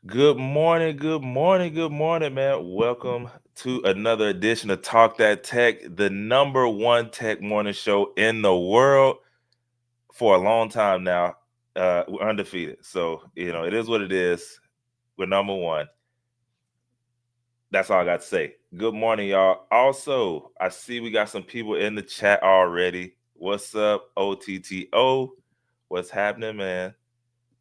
Good morning, good morning, good morning, man. Welcome to another edition of Talk That Tech, the number one tech morning show in the world for a long time now. We're undefeated. So, it is what it is. We're number one. That's all I got to say. Good morning, y'all. Also, I see we got some people in the chat already. What's up, OTTO? What's happening, man?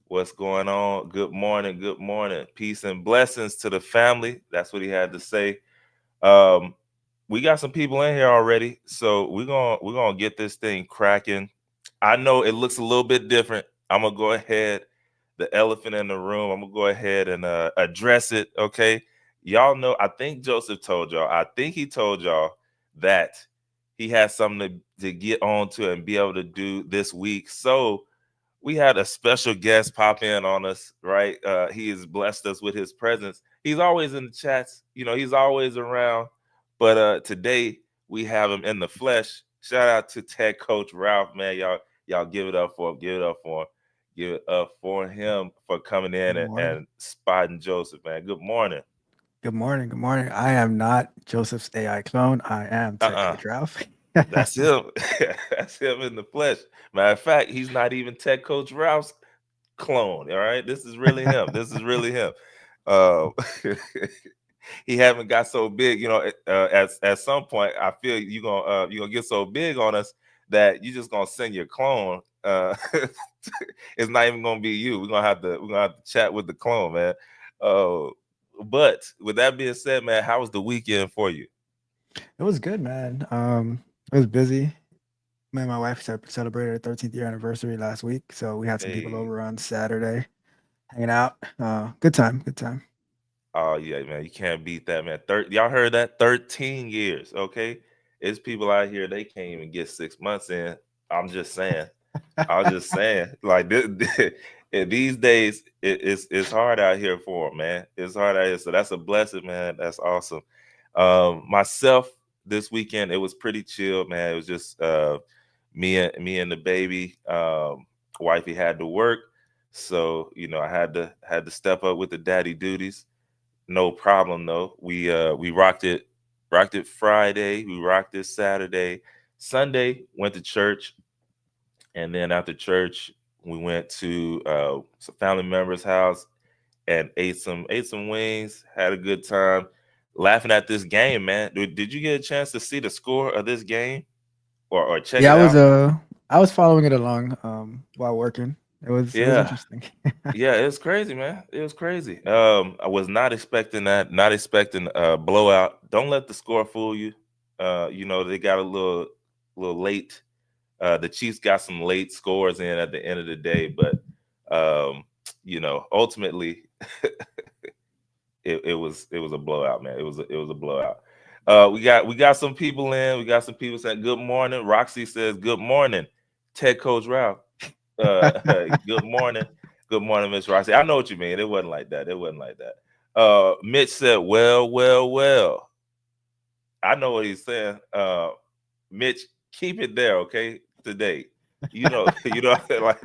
What's going on? Good morning. Good morning. Peace and blessings to the family. That's what he had to say. Um, we got some people in here already, so we're gonna get this thing cracking. I know it looks a little bit different. I'm gonna go ahead, the elephant in the room. I'm gonna go ahead and address it. Okay, y'all know. I think Joseph told y'all. I think he told y'all that he has something to get on to and be able to do this week. So we had a special guest pop in on us, right? He has blessed us with his presence. He's always in the chats, he's always around. But today we have him in the flesh. Shout out to Tech Coach Ralph, man. Y'all give it up for him. Give it up for him. Give it up for him for coming in Good and morning. spotting Joseph, man. Good morning. Good morning. Good morning. I am not Joseph's AI clone. I am Tech Uh-uh. Coach Ralph. That's him. That's him in the flesh. Matter of fact, he's not even Tech Coach Ralph's clone. All right, this is really him. This is really him. Uh, he haven't got so big, at some point, I feel you gonna get so big on us that you just gonna send your clone. It's not even gonna be you. We're gonna have to chat with the clone, man. Uh, but with that being said, man, how was the weekend for you? It was good, man. It was busy. Me and my wife celebrated our 13th year anniversary last week, so we had some people Hey, over on Saturday, hanging out. Good time. Good time. oh yeah, man, you can't beat that, man. Y'all heard that? 13 years, okay? It's people out here they can't even get 6 months in. I'm just saying. I was just saying, like these days, it's hard out here for 'em, man. It's hard out here, so that's a blessing, man. That's awesome. Myself this weekend, it was pretty chill, man. It was just me and the baby. Wifey had to work, so I had to step up with the daddy duties. No problem though. We rocked it Friday. We rocked it Saturday. Sunday went to church, and then after church we went to some family members' house and ate some wings. Had a good time, laughing at this game, man. Did you get a chance to see the score of this game or check Yeah, it out? I was following it along while working. It was Yeah, interesting. yeah, it was crazy, man. It was crazy. I was not expecting that. Not expecting a blowout. Don't let the score fool you. They got a little late. The Chiefs got some late scores in at the end of the day, but ultimately it was a blowout, man. It was a blowout. We got some people in. We got some people saying good morning. Roxy says good morning. Ted Coach Ralph. Uh, good morning. Good morning, Miss Roxy. I know what you mean. It wasn't like that. It wasn't like that. Mitch said, well, well, well. I know what he's saying. Mitch, keep it there, okay? Today. Like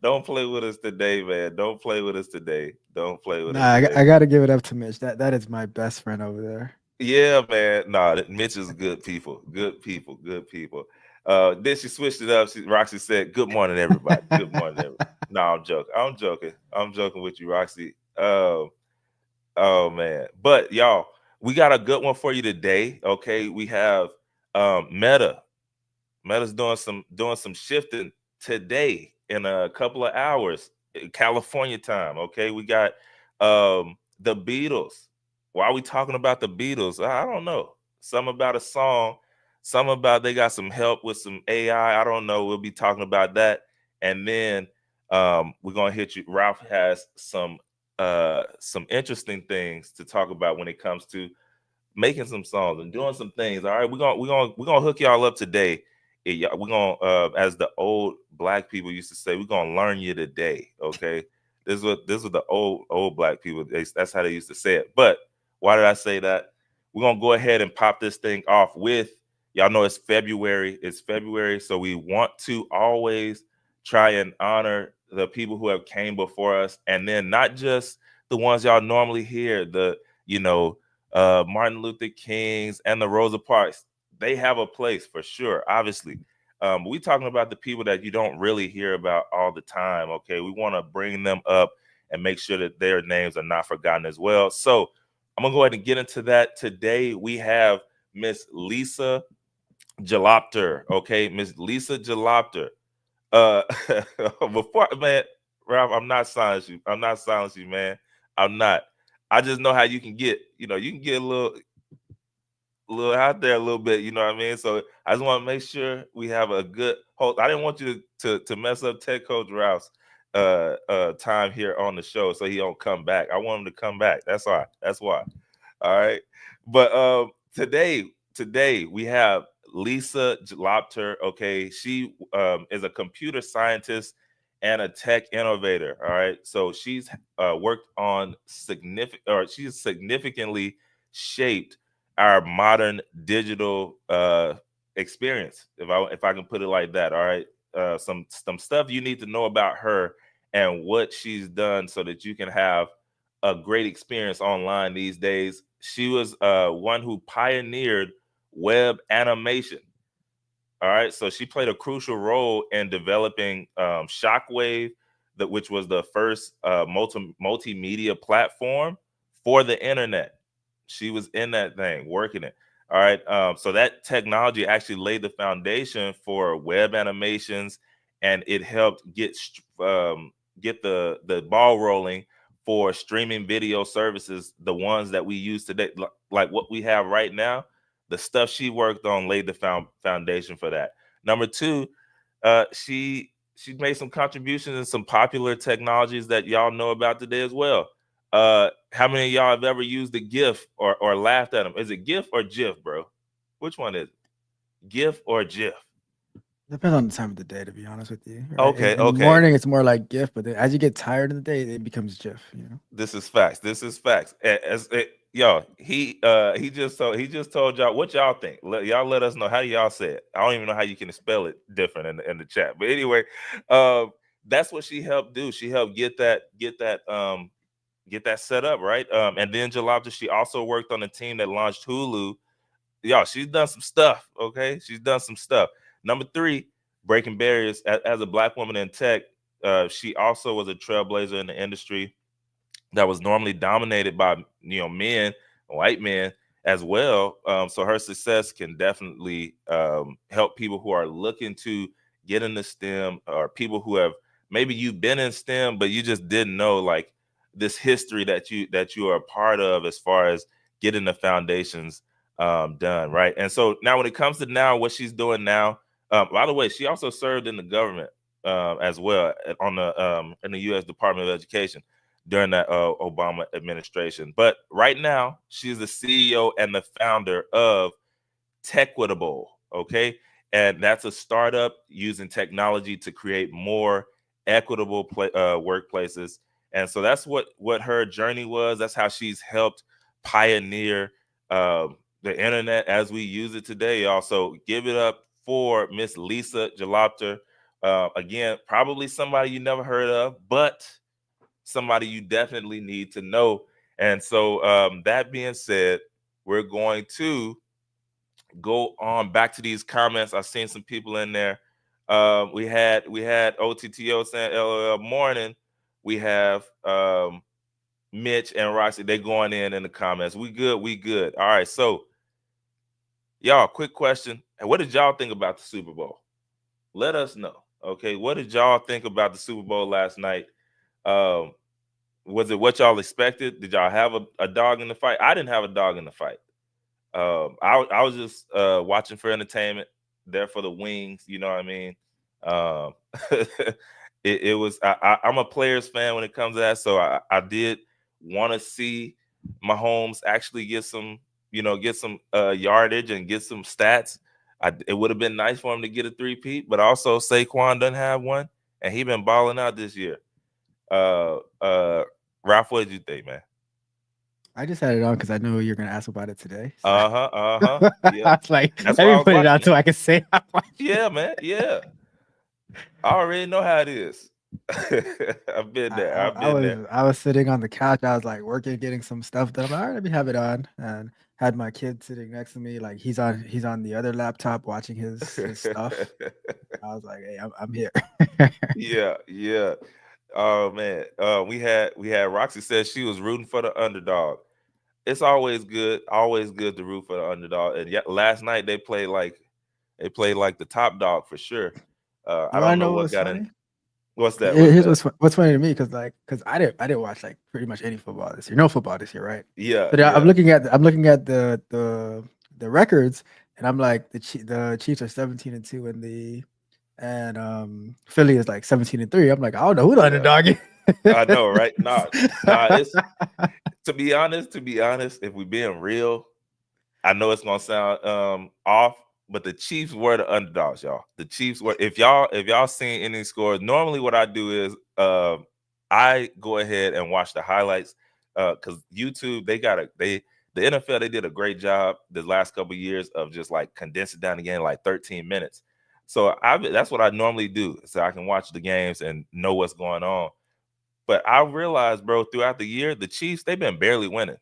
don't play with us today, man. Don't play with us today. Don't play with us Nah, today. I got to give it up to Mitch. That is my best friend over there. Yeah, man. Nah, Mitch is good people. Good people. Good people. Then she switched it up. Roxy said, good morning, everybody. Good morning, everybody. No, I'm joking. I'm joking. I'm joking with you, Roxy. Oh man. But y'all, we got a good one for you today. Okay. We have Meta. Meta's doing some shifting today in a couple of hours, California time. Okay, we got the Beatles. Why are we talking about the Beatles? I don't know. Some about a song, some about they got some help with some AI. I don't know. We'll be talking about that, and then we're gonna hit you. Ralph has some interesting things to talk about when it comes to making some songs and doing some things. All right, we're gonna hook y'all up today. We're gonna, as the old black people used to say, we're gonna learn you today. Okay, this is what the old black people. That's how they used to say it. But why did I say that? We're gonna go ahead and pop this thing off with y'all know it's February. It's February, so we want to always try and honor the people who have came before us, and then not just the ones y'all normally hear, the, you know, Martin Luther Kings and the Rosa Parks. They have a place for sure, obviously. We talking about the people that you don't really hear about all the time. Okay, we want to bring them up and make sure that their names are not forgotten as well. So I'm gonna go ahead and get into that. Today we have Miss Lisa Jalopter. Okay, Miss Lisa Jalopter. Uh, before, man, Ralph, I'm not silencing you. I'm not silencing you, man. I'm not. I just know how you can get. You know, you can get a little out there a little bit. You know what I mean? So I just want to make sure we have a good host. I didn't want you to mess up Tech Coach Ralph's time here on the show, so he don't come back. I want him to come back. That's why. That's why. All right. But today we have Lisa Jalopter. Okay, she is a computer scientist and a tech innovator. All right, so she's worked on she's significantly shaped our modern digital experience, if I can put it like that. All right, some stuff you need to know about her and what she's done so that you can have a great experience online these days. She was one who pioneered web animation. All right, so she played a crucial role in developing Shockwave, which was the first multimedia platform for the internet. She was in that thing, working it. All right, so that technology actually laid the foundation for web animations, and it helped get the ball rolling for streaming video services, the ones that we use today, like what we have right now. The stuff she worked on laid the foundation for that. Number two, she made some contributions in some popular technologies that y'all know about today as well. How many of y'all have ever used a GIF or laughed at them? Is it GIF or GIF, bro? Which one is it? GIF or GIF? Depends on the time of the day, to be honest with you. Right? Okay, In the okay. morning, it's more like GIF, but then as you get tired in the day, it becomes GIF. You know. This is facts. This is facts. Yo, he just told y'all what y'all think. Y'all let us know, how do y'all say it. I don't even know how you can spell it different in the chat. But anyway, that's what she helped do. She helped get that set up, right. And then Jalopta, she also worked on the team that launched Hulu. Y'all, she's done some stuff. Okay, she's done some stuff. Number three, breaking barriers as a Black woman in tech. She also was a trailblazer in the industry that was normally dominated by men, white men as well. So her success can definitely help people who are looking to get into STEM, or people who have, maybe you've been in STEM but you just didn't know, like, this history that you are a part of, as far as getting the foundations done, right? And so now, when it comes to now what she's doing now, by the way, she also served in the government as well, on the in the U.S. Department of Education during that Obama administration. But right now, she's the CEO and the founder of Tequitable, okay? And that's a startup using technology to create more equitable workplaces. And so that's what her journey was. That's how she's helped pioneer the internet as we use it today. Also, give it up for Miss Lisa Jalopter. Again, probably somebody you never heard of, but somebody you definitely need to know. And so, that being said, we're going to go on back to these comments. I've seen some people in there. We had OTTO saying LOL morning. We have Mitch and Roxy. They going in the comments. We good. We good. All right. So, y'all, quick question. What did y'all think about the Super Bowl? Let us know. Okay. What did y'all think about the Super Bowl last night? Um, was it what y'all expected? Did y'all have a dog in the fight? I didn't have a dog in the fight. I was just watching for entertainment, there for the wings. You know what I mean? Um, it was. I'm a players fan when it comes to that, so I did want to see Mahomes actually get some yardage and get some stats. It would have been nice for him to get a three-peat, but also Saquon doesn't have one, and he been balling out this year. Uh, uh, Ralph, what did you think, man? I just had it on because I know you're gonna ask about it today. So Uh-huh. Yeah. I was like, That's let why I me was put it watching out it. so I can say I watched it. Yeah, man. Yeah. I already know how it is. I've been I, there. I I've I been was there. I was sitting on the couch. I was like working, getting some stuff done. I'm like, all right, let me have it on, and had my kid sitting next to me. Like he's on the other laptop watching his stuff. I was like, hey, I'm here. Yeah, yeah. Oh man, we had Roxy said she was rooting for the underdog. It's always good to root for the underdog. And yet last night they played like the top dog for sure. I You want to don't know know what what was got in. funny? What's that? What's Here's that? what's funny to me because I didn't watch like pretty much any football this year. No football this year, right? Yeah, But I'm yeah, looking at the records, and I'm like the Chiefs are 17-2 in the and Philly is like 17-3. I'm like, I don't know who the yeah. underdog is. I know, right? Nah. It's to be honest, if we being real, I know it's gonna sound off, but the Chiefs were the underdogs, y'all. The Chiefs were. If y'all seen any scores, normally what I do is I go ahead and watch the highlights because YouTube the NFL they did a great job the last couple of years of just like condensing down the game like 13 minutes. So that's what I normally do, so I can watch the games and know what's going on. But I realized, bro, throughout the year, the Chiefs they've been barely winning.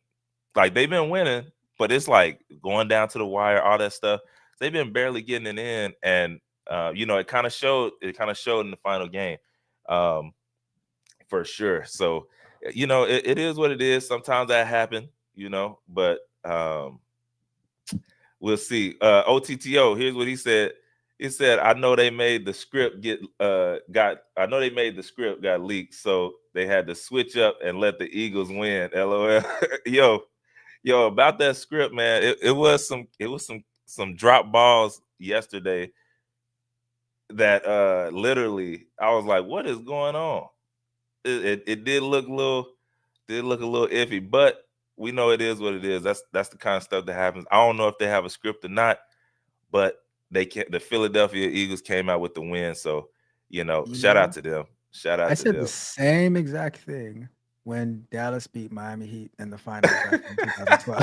Like they've been winning, but it's like going down to the wire, all that stuff. They've been barely getting it in, and it kind of showed. It kind of showed in the final game, um, for sure. So, it is what it is. Sometimes that happen, but we'll see. OTTO. Here's what he said. He said, "I know they made the script got. I know they made the script got leaked, so they had to switch up and let the Eagles win." LOL. Yo, about that script, man. It was some drop balls yesterday that literally I was like, what is going on? It did look a little iffy, but we know it is what it is. That's the kind of stuff that happens. I don't know if they have a script or not, but the Philadelphia Eagles came out with the win. So, You shout out know, to them. Shout I out to said the them. same exact thing when Dallas beat Miami Heat in the finals back in 2012.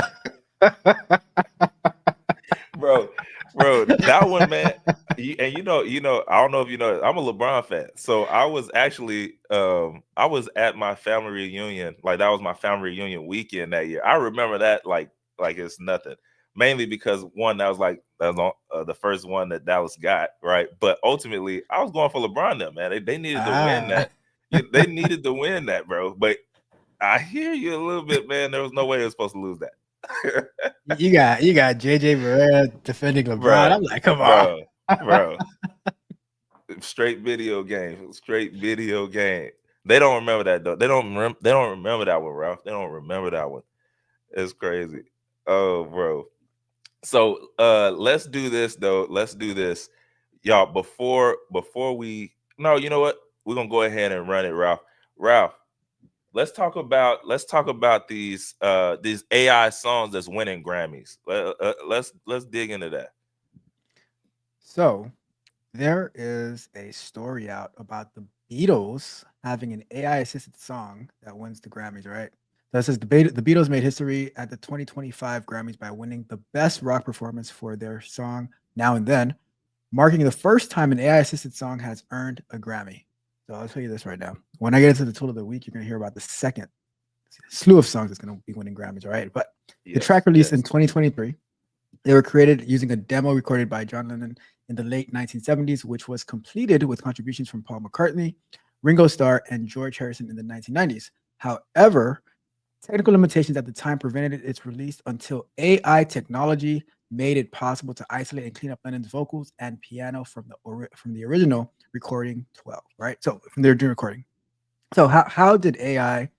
bro, bro, that one, man. And I don't know if you know, I'm a LeBron fan. So I was at my family reunion, like that was my family reunion weekend that year. I remember that like it's nothing. Mainly because one, that was the first one that Dallas got, right? But ultimately, I was going for LeBron them, man. They needed to win Ah, that. They needed to win that, bro. But I hear you a little bit, man. There was no way they were supposed to lose that. you got JJ Barea defending LeBron. bro, I'm like, come on. bro, bro. Straight video game. Straight video game. They don't remember that though. They don't remember that one, Ralph. They don't remember that one. It's crazy. Oh, bro. So let's do this though. Let's do this. Y'all, before we no, you know what? We're gonna go ahead and run it, Ralph. Ralph, let's talk about these AI songs that's winning Grammys. Let's dig into that. So there is a story out about the Beatles having an AI assisted song that wins the Grammys, right? So it says the Beatles made history at the 2025 Grammys by winning the best rock performance for their song Now and Then, marking the first time an AI assisted song has earned a Grammy. So I'll tell you this right now. When I get into the tool of the week, you're going to hear about the second slew of songs that's going to be winning Grammys, all right? But the track Yes, released in yes. 2023, they were created using a demo recorded by John Lennon in the late 1970s, which was completed with contributions from Paul McCartney, Ringo Starr, and George Harrison in the 1990s. However, technical limitations at the time prevented its release until AI technology made it possible to isolate and clean up Lennon's vocals and piano from the original recording 12, right? So from the original recording. So how did AI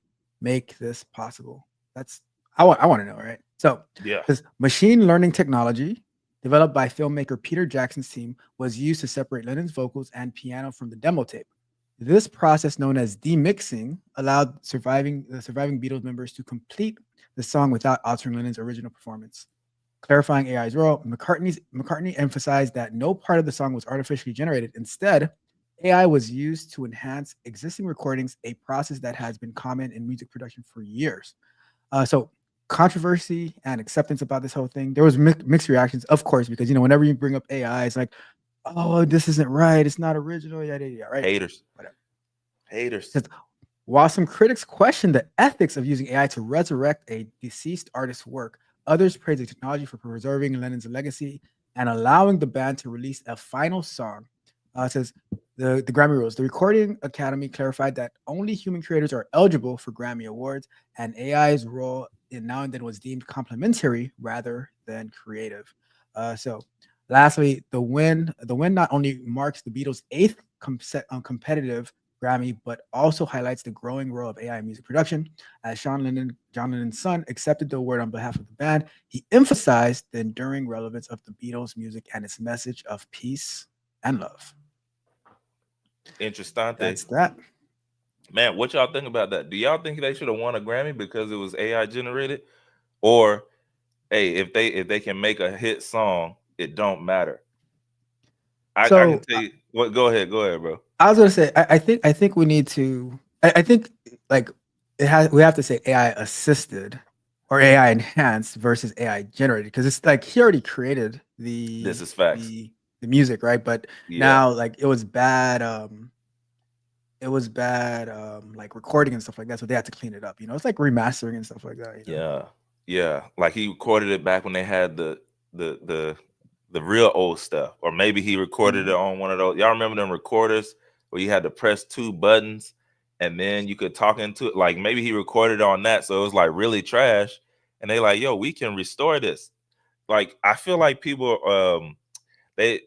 make this possible? That's I want to know, right? So Yeah. this machine learning technology developed by filmmaker Peter Jackson's team was used to separate Lennon's vocals and piano from the demo tape. This process, known as demixing, allowed the surviving Beatles members to complete the song without altering Lennon's original performance. Clarifying AI's role, McCartney emphasized that no part of the song was artificially generated. Instead, AI was used to enhance existing recordings, a process that has been common in music production for years. So controversy and acceptance about this whole thing. There was mixed reactions, of course, because whenever you bring up AI, it's like, oh, this isn't right. It's not original. Yada yada. Right? Haters. Whatever. Haters. Says, while some critics question the ethics of using AI to resurrect a deceased artist's work, others praise the technology for preserving Lennon's legacy and allowing the band to release a final song. It says the Grammy rules. The Recording Academy clarified that only human creators are eligible for Grammy Awards, and AI's role in now and then was deemed complementary rather than creative. So, lastly, the win not only marks the Beatles' eighth competitive Grammy, but also highlights the growing role of AI in music production. As John Lennon's son, accepted the award on behalf of the band, he emphasized the enduring relevance of the Beatles' music and its message of peace and love. Interesting. That's that. Man, what y'all think about that? Do y'all think they should have won a Grammy because it was AI generated? Or hey, if they can make a hit song, it don't matter. I can So tell you what. Go ahead, bro. I was gonna say, I think we need to. I think like we have to say AI assisted or AI enhanced versus AI generated because it's like he already created This is facts. the music, right? But Yeah, now like it was bad like recording and stuff like that, so they had to clean it up. It's like remastering and stuff like that. yeah, yeah. Like he recorded it back when they had the the the real old stuff, or maybe he recorded it Mhm. on one of those. Y'all remember them recorders where you had to press two buttons and then you could talk into it? Like maybe he recorded on that, so it was like really trash. And they like, yo, we can restore this. Like I feel like people they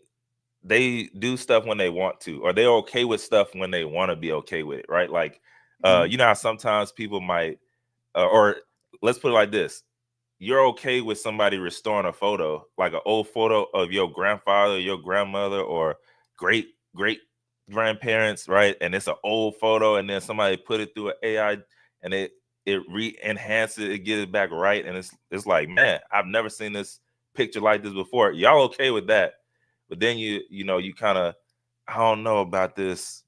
they do stuff when they want to, or they're okay with stuff when they want to be okay with it, right? Like Mhm. you know how sometimes people might or let's put it like this: you're okay with somebody restoring a photo, like an old photo of your grandfather, your grandmother, or great grandparents, right? And it's an old photo, and then somebody put it through an AI, and it re-enhances it, gets it back right, and it's like, man, I've never seen this picture like this before. Y'all okay with that? But then you kind of, I don't know about this.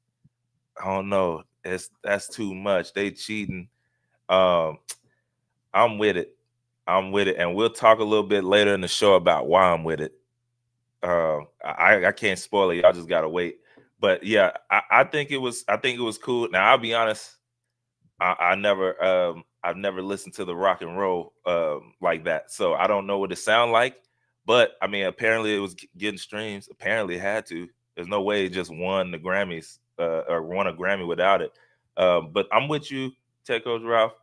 I don't know. That's too much. They cheating. Um, I'm with it. I'm with it, and we'll talk a little bit later in the show about why I'm with it. I can't spoil it. Y'all just gotta wait. But yeah, I think it was cool. Now I'll be honest. I've never listened to the rock and roll like that, so I don't know what it sound like. But I mean, apparently it was getting streams. Apparently it had to. There's no way it just won the Grammys or won a Grammy without it. But I'm with you, Tech Coach Ralph.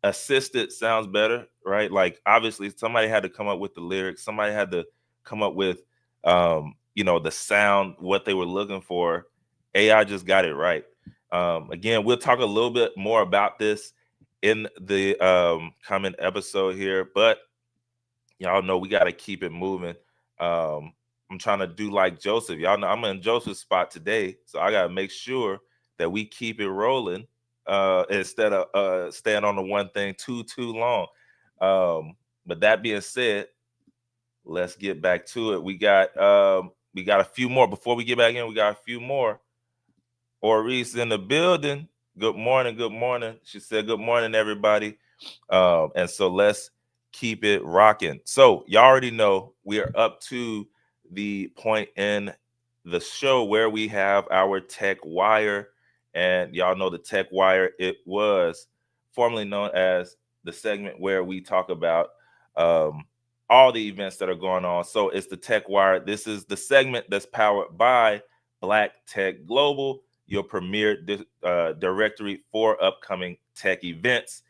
Assisted sounds better, right? Like obviously somebody had to come up with the lyrics. Somebody had to come up with the sound, what they were looking for. AI just got it right. Again, we'll talk a little bit more about this in the coming episode here, but y'all know we got to keep it moving. I'm trying to do like Joseph. Y'all know I'm in Joseph's spot today, so I got to make sure that we keep it rolling instead of staying on the one thing too long. But that being said, let's get back to it. We got a few more before we get back in. We got a few more. Oris in the building. Good morning. Good morning. She said, good morning, everybody. And so let's keep it rocking. So y'all already know we are up to the point in the show where we have our Tech Wire. And y'all know the Tech Wire, it was formerly known as the segment where we talk about all the events that are going on. So it's the Tech Wire. This is the segment that's powered by Black Tech Global, your premier directory for upcoming tech events.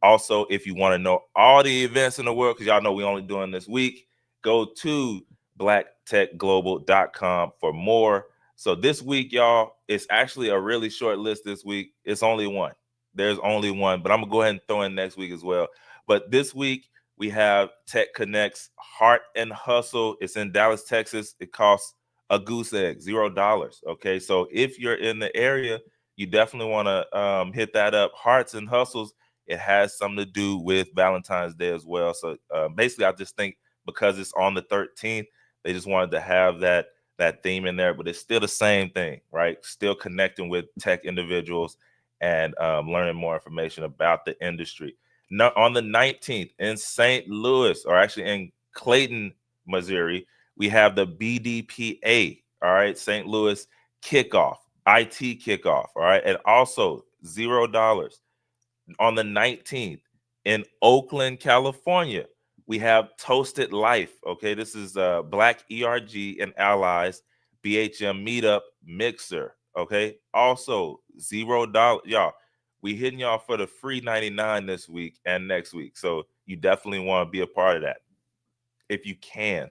Also, if you want to know all the events in the world, because y'all know we only doing this week, go to blacktechglobal.com for more. So this week, y'all, it's actually a really short list this week. It's only one. There's only one, but I'm gonna go ahead and throw in next week as well. But this week we have Tech Connects Heart and Hustle. It's in Dallas, Texas. It costs a goose egg, $0. Okay, so if you're in the area, you definitely want to hit that up. Hearts and Hustles. It has something to do with Valentine's Day as well. So basically, I just think because it's on the 13th, they just wanted to have that theme in there. But it's still the same thing, right? Still connecting with tech individuals and learning more information about the industry. No, on the 19th in St. Louis, or actually in Clayton, Missouri, we have the BDPA. All right, St. Louis kickoff. IT kickoff. All right. And also $0 on the 19th in Oakland, California. We have Toasted Life. Okay. This is Black ERG and Allies BHM Meetup Mixer. Okay. Also $0. Y'all, we hitting y'all for the free 99 this week and next week. So you definitely want to be a part of that if you can.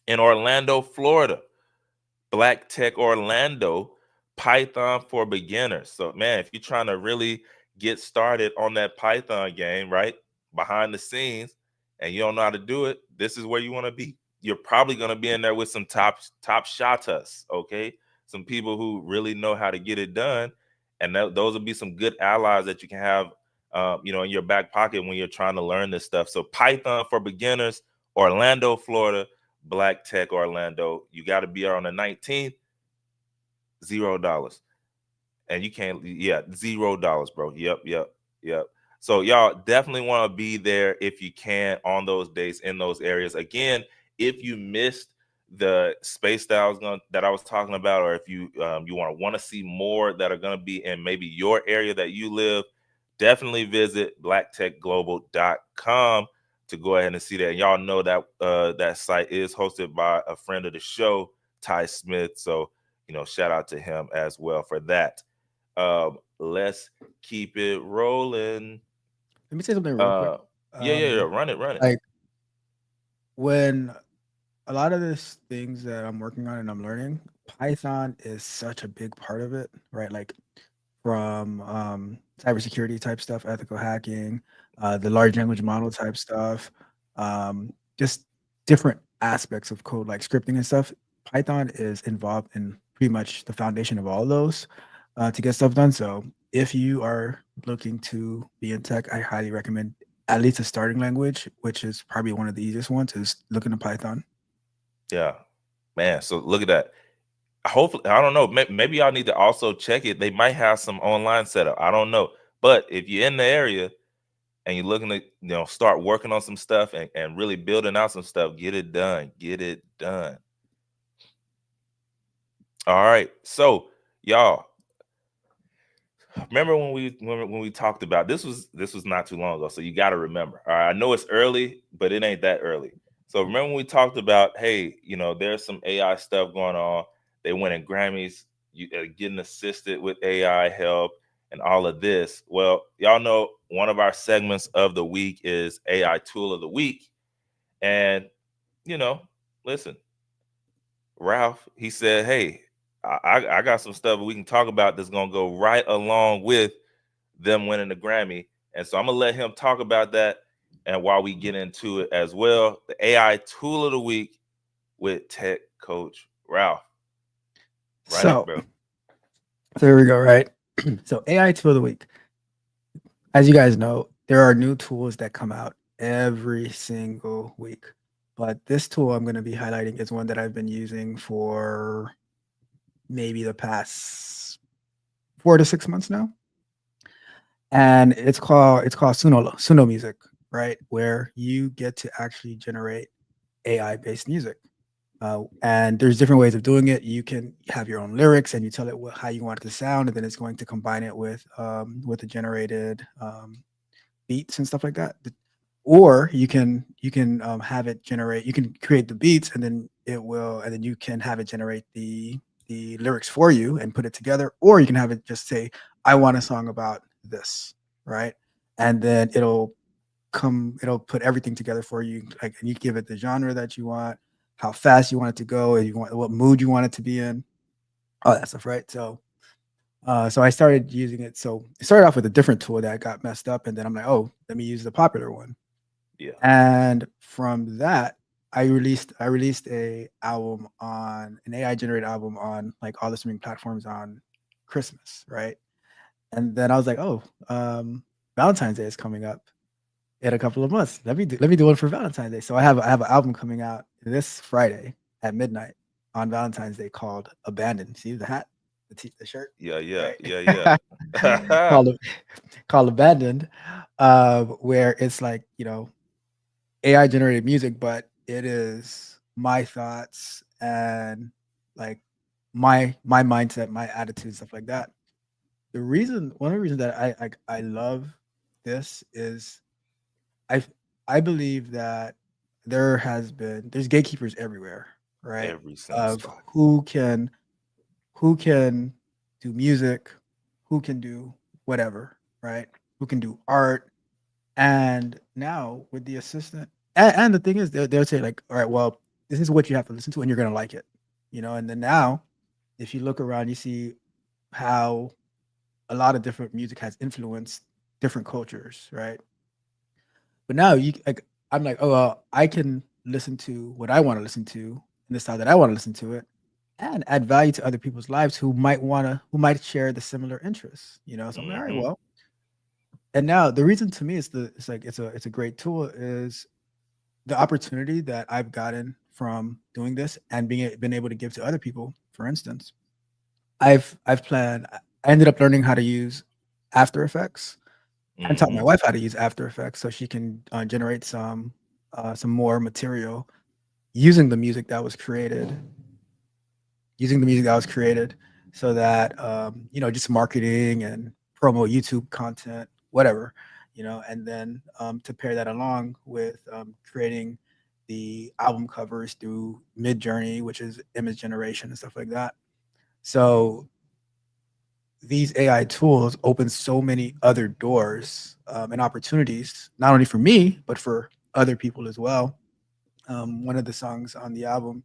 In Orlando, Florida, Black Tech Orlando, Python for beginners. So, man, if you're trying to really get started on that Python game, right, behind the scenes, and you don't know how to do it, this is where you want to be. You're probably going to be in there with some top shotas, okay? Some people who really know how to get it done, and those will be some good allies that you can have, in your back pocket when you're trying to learn this stuff. So, Python for beginners, Orlando, Florida. Black Tech Orlando. You got to be there on the 19th. $0. And you can't, yeah, $0, bro. Yep. So y'all definitely want to be there if you can on those days in those areas. Again, if you missed the space that I was talking about, or if you you want to see more that are going to be in maybe your area that you live, definitely visit blacktechglobal.com to go ahead and see that. And y'all know that that site is hosted by a friend of the show, Ty Smith. So, shout out to him as well for that. Let's keep it rolling. Let me say something real quick. Yeah. Run it. Like when a lot of these things that I'm working on and I'm learning, Python is such a big part of it, right? Like from cybersecurity type stuff, ethical hacking, the large language model type stuff, just different aspects of code like scripting and stuff. Python is involved in pretty much the foundation of all of those to get stuff done. So if you are looking to be in tech, I highly recommend at least a starting language, which is probably one of the easiest ones, is looking at Python. Yeah, man. So look at that. Hopefully, I don't know. Maybe y'all need to also check it. They might have some online setup. I don't know. But if you're in the area and you're looking to, start working on some stuff and really building out some stuff, get it done. Get it done. All right. So, y'all, remember when we talked about this was not too long ago. So you got to remember. All right. I know it's early, but it ain't that early. So remember when we talked about, hey, there's some AI stuff going on. They winning Grammys, getting assisted with AI help and all of this. Well, y'all know one of our segments of the week is AI Tool of the Week. And, listen, Ralph, he said, hey, I got some stuff we can talk about that's going to go right along with them winning the Grammy. And so I'm going to let him talk about that. And while we get into it as well, the AI Tool of the Week with Tech Coach Ralph. Run it, So bro. there we go, right? So AI tool of the week. As you guys know, there are new tools that come out every single week. But this tool I'm going to be highlighting is one that I've been using for maybe the past 4 to 6 months now. And it's called Suno music, right? Where you get to actually generate AI based music. And there's different ways of doing it. You can have your own lyrics and you tell it how you want it to sound, and then it's going to combine it with the generated beats and stuff like that. Or you can have it generate. You can create the beats, and then you can have it generate the lyrics for you and put it together. Or you can have it just say, "I want a song about this," right? And then it'll put everything together for you, like, and you give it the genre that you want, how fast you want it to go, and you want what mood you want it to be in, all that stuff, right? So I started using it. So it started off with a different tool that got messed up, and then I'm like, oh, let me use the popular one. Yeah. And from that, I released an AI generated album on like all the streaming platforms on Christmas, right? And then I was like, oh, Valentine's Day is coming up in a couple of months. Let me do one for Valentine's Day. So I have an album coming out this Friday at midnight on Valentine's Day called Abandon. See the hat, the shirt, right? Yeah. called called Abandoned, where it's like AI generated music, but it is my thoughts and like my mindset, my attitude, stuff like that. One of the reasons that I love this is I I believe that there's gatekeepers everywhere, right? Every single Of spot. who can do music, who can do whatever, right? Who can do art. And now with the assistant, and the thing is, they'll say like, all right, well, this is what you have to listen to, and you're gonna like it, you know. And then now, if you look around, you see how a lot of different music has influenced different cultures, right? But now you like, I'm like, oh, well, I can listen to what I want to listen to in the style that I want to listen to it, and add value to other people's lives who might share the similar interests, you know. So I'm like, all right, Mm-hmm. well, and now the reason to me is it's like it's a great tool is the opportunity that I've gotten from doing this and been able to give to other people. For instance, I've planned. I ended up learning how to use After Effects and taught my Mm-hmm. wife how to use After Effects so she can generate some more material using the music that was created, using the music that was created, so that just marketing and promo YouTube content, whatever, and then to pair that along with creating the album covers through Mid Journey, which is image generation and stuff like that. So these AI tools open so many other doors and opportunities, not only for me but for other people as well. One of the songs on the album,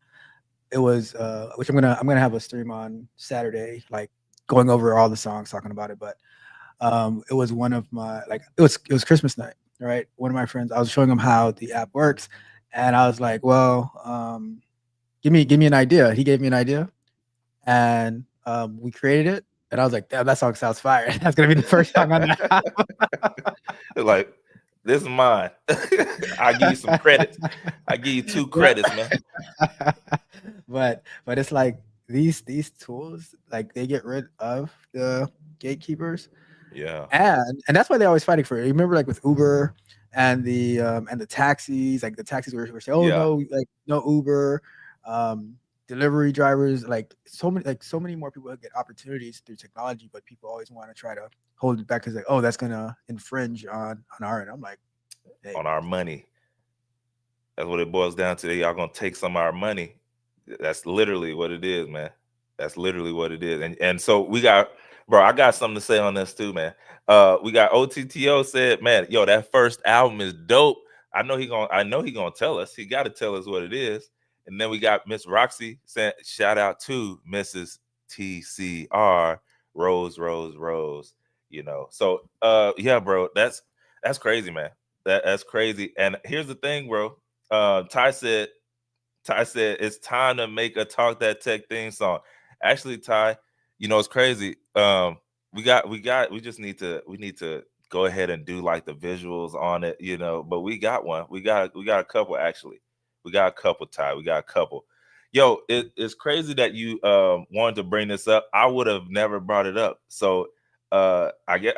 it was which I'm gonna have a stream on Saturday, like going over all the songs, talking about it. But it was one of my like it was Christmas night, right? One of my friends, I was showing him how the app works, and I was like, well, give me an idea. He gave me an idea, and we created it. And I was like, damn, that song sounds fire. That's gonna be the first song on that. Like, this is mine. I give you some credits. I give you two Yep. credits, man. But it's like these tools, like they get rid of the gatekeepers, Yeah. and that's why they're always fighting for it. You remember, like with Uber and the taxis, like the taxis were saying, oh Yeah. no, like no Uber, um, delivery drivers, like so many more people get opportunities through technology, but people always want to try to hold it back because like, oh, that's gonna infringe on our end. I'm like, hey, On our money. That's what it boils down to. Y'all gonna take some of our money. That's literally what it is, man. That's literally what it is. And so we got, bro, I got something to say on this too, man. We got OTTO said, man, yo, that first album is dope. I know he gonna tell us. He gotta tell us what it is. And then we got Miss Roxy saying, shout out to Mrs. TCR, Rose, Rose, Rose. So yeah, bro, that's crazy, man. That's crazy. And here's the thing, bro. Ty said, it's time to make a Talk That Tech theme song. Actually, Ty, it's crazy. We just need to go ahead and do like the visuals on it, But we got one. We got a couple actually. We got a couple, Ty. We got a couple. Yo, it's crazy that you wanted to bring this up. I would have never brought it up. So I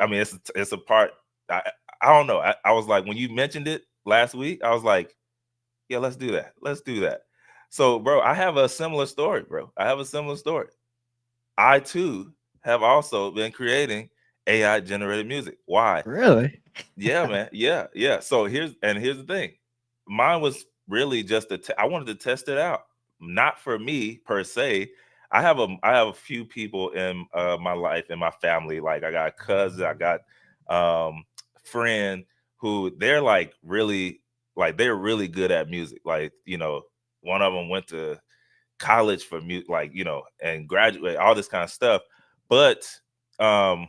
mean it's a part. I I don't know. I was like, when you mentioned it last week, I was like, yeah, let's do that. Let's do that. So, bro, I have a similar story, bro. I have a similar story. I too have also been creating AI generated music. Why? really? Yeah, man. Yeah, yeah. So here's the thing. Mine was really just I wanted to test it out, not for me per se. I have a few people in my life, in my family. Like I got a cousin, I got friend who they're like really, like they're really good at music. Like one of them went to college for music, like and graduate, all this kind of stuff. But um,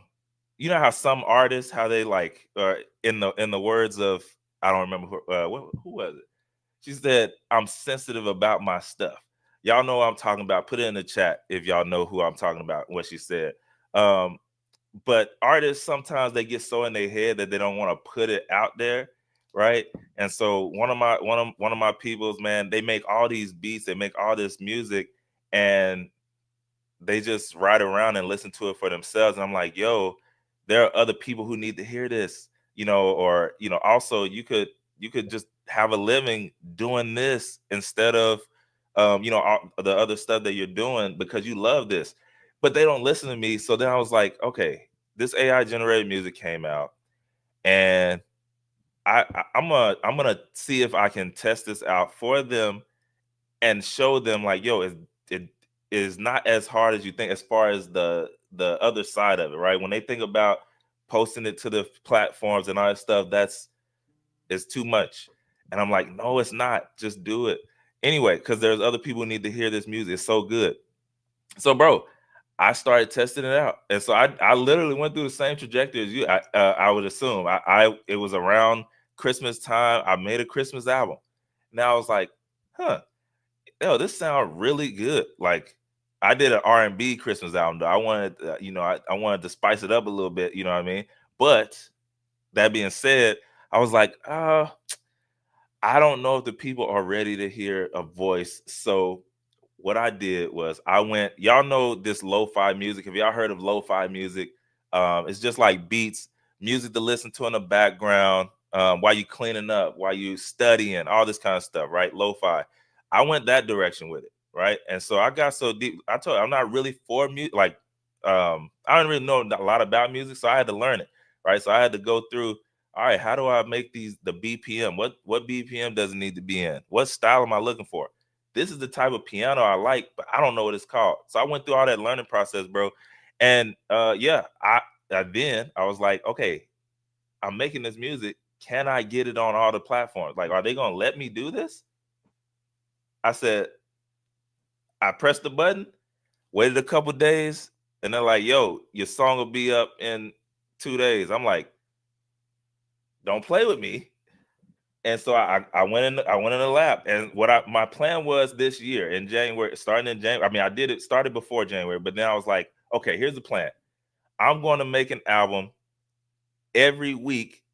you know how some artists, how they like, in the words of, I don't remember who was it. She said, "I'm sensitive about my stuff." Y'all know what I'm talking about. Put it in the chat if y'all know who I'm talking about. What she said. Um, but artists sometimes they get so in their head that they don't want to put it out there, right? And so one of my peoples, man, they make all these beats, they make all this music, and they just ride around and listen to it for themselves. And I'm like, yo, there are other people who need to hear this, or also you could just have a living doing this instead of all the other stuff that you're doing because you love this, but they don't listen to me. So then I was like, okay, this AI generated music came out, and I'm gonna see if I can test this out for them and show them like, yo, it is not as hard as you think as far as the other side of it, right? When they think about posting it to the platforms and all that stuff, that's it's too much. And I'm like, no, it's not. Just do it anyway, because there's other people who need to hear this music. It's so good. So, bro, I started testing it out, and so I literally went through the same trajectory as you. I would assume I it was around Christmas time. I made a Christmas album. Now I was like, huh, yo, this sounds really good. Like I did an R&B Christmas album. Though. I wanted, I wanted to spice it up a little bit. You know what I mean? But that being said, I was like, I don't know if the people are ready to hear a voice. So what I did was I went, y'all know this lo-fi music. Have y'all heard of lo-fi music? It's just like beats, music to listen to in the background, while you cleaning up, while you studying, all this kind of stuff, right? Lo-fi. I went that direction with it, right? And so I got so deep. I told you, I'm not really for music. Like, I don't really know a lot about music, so I had to learn it, right? So I had to go through, all right, how do I make the BPM? What BPM does it need to be in? What style am I looking for? This is the type of piano I like, but I don't know what it's called. So I went through all that learning process, bro. And yeah, then I was like, okay, I'm making this music. Can I get it on all the platforms? Like, are they gonna let me do this? I said, I pressed the button, waited a couple days, and they're like, yo, your song will be up in 2 days. I'm like, don't play with me. And so I went in the lab, and my plan was this year in January, starting in January. I mean, I did it started before January, but then I was like, okay, here's the plan. I'm going to make an album every week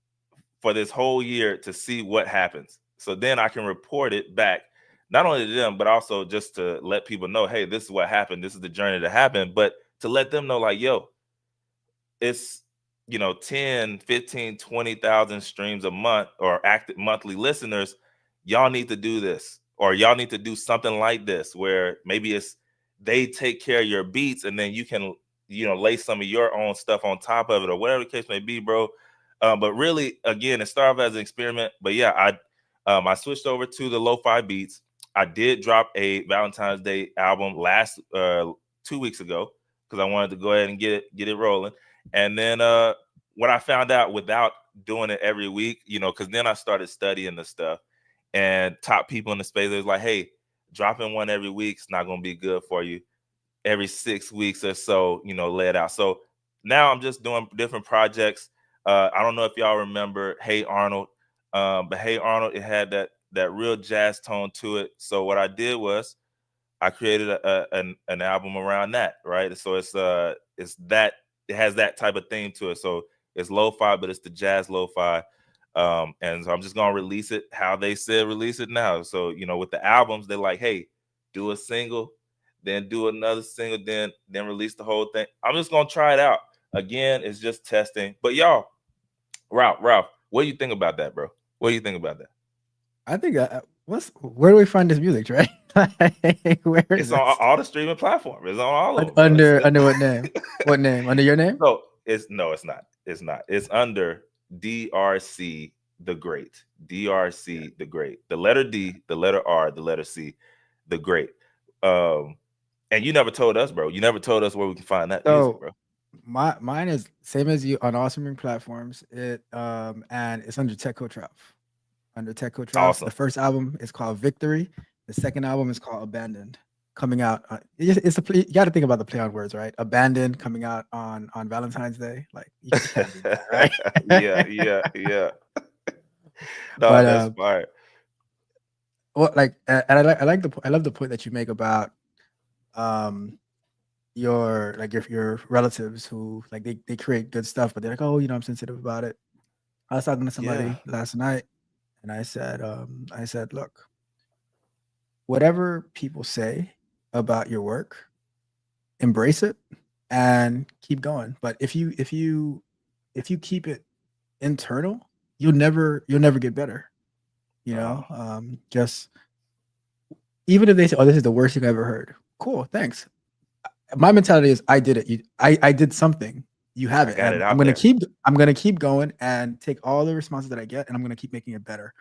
for this whole year to see what happens. So then I can report it back, not only to them, but also just to let people know, hey, this is what happened. This is the journey that happened. But to let them know, like, yo, it's 10, 15, 20,000 streams a month or active monthly listeners. Y'all need to do this, or y'all need to do something like this where maybe it's they take care of your beats and then you can lay some of your own stuff on top of it, or whatever the case may be, bro. But really, again, it started off as an experiment. But yeah, I switched over to the lo-fi beats. I did drop a Valentine's Day album last 2 weeks ago because I wanted to go ahead and get it rolling. And then what I found out without doing it every week, because then I started studying the stuff, and top people in the space, it was like, hey, dropping one every week is not going to be good for you. Every 6 weeks or so, lay it out. So now I'm just doing different projects. I don't know if y'all remember Hey Arnold, but Hey Arnold, it had that real jazz tone to it. So what I did was I created an album around that, right? So it's that it has that type of theme to it. So it's lo-fi, but it's the jazz lo-fi. And so I'm just gonna release it how they said release it now. So with the albums, they're like, hey, do a single, then do another single, then release the whole thing. I'm just gonna try it out. Again, it's just testing. But y'all, Ralph, what do you think about that, bro? What do you think about that? I think where do we find this music, Trey? Where is It's on this? all the streaming platforms. It's on all of them, bro. Under what name? What name? Under your name? No, it's not. It's not. It's under DRC the Great. Yeah. DRC the Great. The letter D, the letter R, the letter C, the Great. Um, and you never told us, bro. You never told us where we can find that music, So bro. mine is same as you on all streaming platforms. And it's under Techco Trap. Under Techco Trap. The Awesome. first album is called Victory. The second album is called Abandoned. Coming out, you got to think about the play on words, right? Abandoned coming out on Valentine's Day, like you can't be mad, Yeah, right? yeah, yeah. No, But that's fire. well, like, and I love the point that you make about um your relatives who like they create good stuff, but they're like, oh, I'm sensitive about it. I was talking to Yeah. somebody last night, and I said, look, whatever people say about your work, embrace it and keep going. But if you keep it internal, you'll never get better. Uh, Just even if they say, "Oh, this is the worst thing I've ever heard," cool, thanks. My mentality is, I did it. I did something. You have I it, got it and I'm out gonna there. keep. I'm gonna keep going and take all the responses that I get, and I'm gonna keep making it better.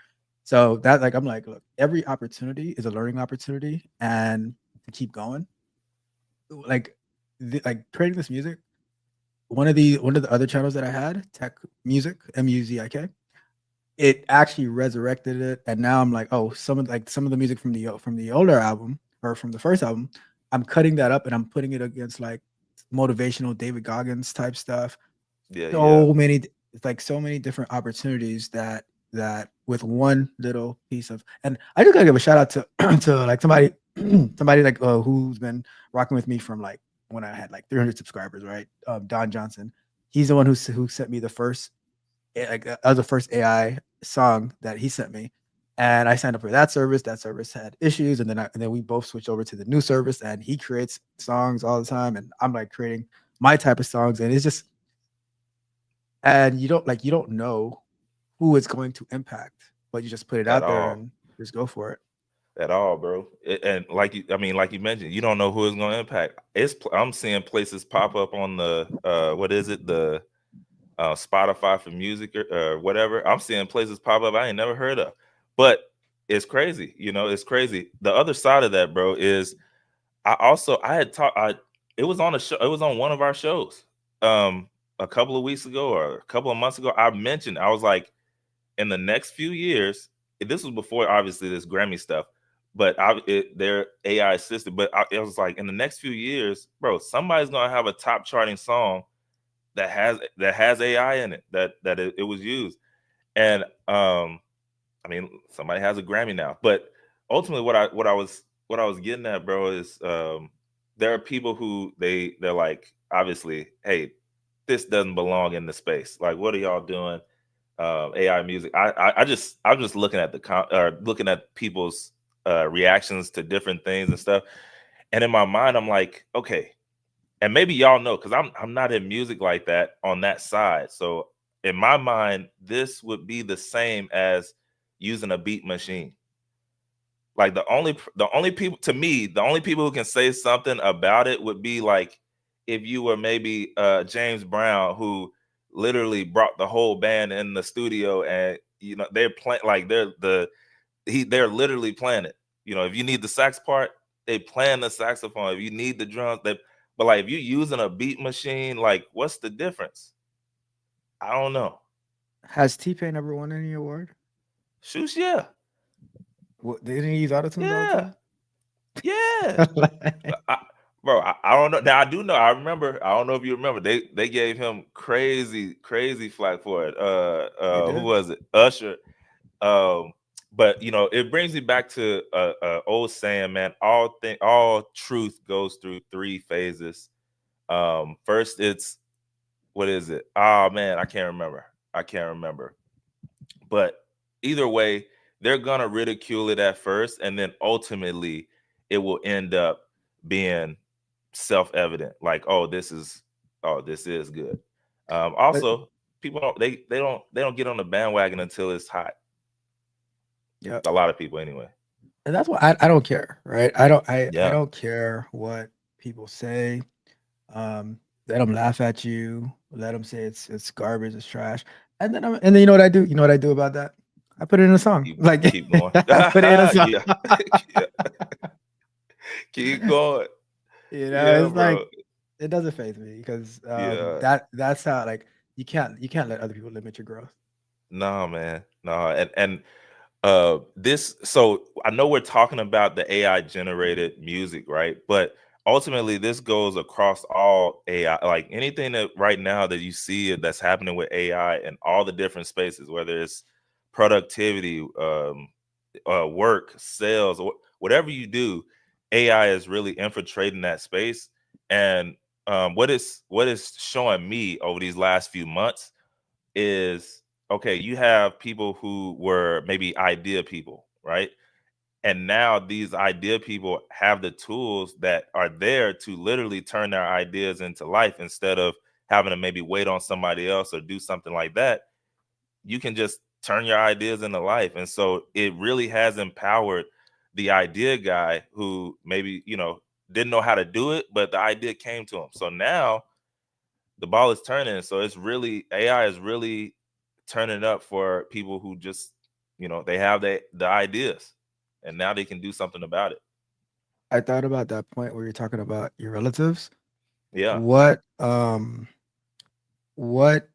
So that, like, I'm like, look, every opportunity is a learning opportunity, and to keep going. Like, like creating this music. One of the other channels that I had, Tech Music, Muzik, it actually resurrected it, and now I'm like, oh, some of the music from the older album, or from the first album, I'm cutting that up and I'm putting it against like motivational David Goggins type stuff. Yeah, yeah. So many, it's like so many different opportunities that with one little piece of. And I just gotta give a shout out to to like somebody like who's been rocking with me from like when I had like 300 subscribers, right? Don Johnson. He's the one who sent me the first, like that was the first AI song that he sent me, and I signed up for that service. That service had issues, and then we both switched over to the new service, and he creates songs all the time, and I'm like creating my type of songs, and it's just, and you don't know who it's going to impact, but you just put it At out there all. and just go for it. At all, bro. And like you, I mean, like you mentioned, you don't know who it's going to impact. I'm seeing places pop up on the what is it, the Spotify for music, or whatever. I'm seeing places pop up I ain't never heard of, but it's crazy. It's crazy. The other side of that, bro, is I had talked. It was on a show. It was on one of our shows, um, a couple of weeks ago or a couple of months ago. I mentioned, I was like, in the next few years, this was before obviously this Grammy stuff, but their AI assisted. But it was like, in the next few years, bro, somebody's gonna have a top charting song that has AI in it, that it was used. And I mean, somebody has a Grammy now, but ultimately, what I was getting at, bro, is there are people who they're like, obviously, hey, this doesn't belong in the space. Like, what are y'all doing? AI music. I'm just looking at looking at people's reactions to different things and stuff, and in my mind, I'm like, okay, and maybe y'all know, because I'm not in music like that on that side. So in my mind, this would be the same as using a beat machine. Like, the only people, to me, the only people who can say something about it would be like, if you were maybe James Brown, who literally brought the whole band in the studio, and they're playing, like, they're literally playing it. If you need the sax part, they playing the saxophone. If you need the drums, but like, if you're using a beat machine, like, what's the difference? I don't know. Has T Pain ever won any award? Shoosh, yeah. What, didn't he use autotunes all Yeah. the Yeah. time? I, bro, I don't know. Now I do know. I remember. I don't know if you remember. They gave him crazy, crazy flack for it. They Who did. was it? Usher. Um, but it brings me back to a old saying, man. All truth goes through three phases. First, it's, what is it? Oh man, I can't remember. I can't remember. But either way, they're gonna ridicule it at first, and then ultimately, it will end up being self-evident. Like, oh, this is good. But Also, people don't get on the bandwagon until it's hot. yeah, A lot of people, anyway. and that's why I don't care, right? I Yeah, don't care what people say. Let them laugh at you. Let them say it's garbage, it's trash, and then you know what I do? You know what I do about that? I put it in a song. keep Like keep going. I put it in a song. Yeah, yeah, keep going. Yeah, It's like bro. it doesn't phase me because Yeah. that's how, like, you can't let other people limit your growth. No, man. No, and this, so I know we're talking about the AI generated music, right? But ultimately, this goes across all AI. Like, anything that right now that you see that's happening with AI and all the different spaces, whether it's productivity, work, sales, or whatever you do, AI is really infiltrating that space. And what is showing me over these last few months is, okay, you have people who were maybe idea people, right? And now these idea people have the tools that are there to literally turn their ideas into life, instead of having to maybe wait on somebody else or do something like that. You can just turn your ideas into life. And so it really has empowered the idea guy who maybe, didn't know how to do it, but the idea came to him. So now the ball is turning. So it's really, AI is really turning up for people who just, they have the ideas, and now they can do something about it. I thought about that point where you're talking about your relatives. Yeah. What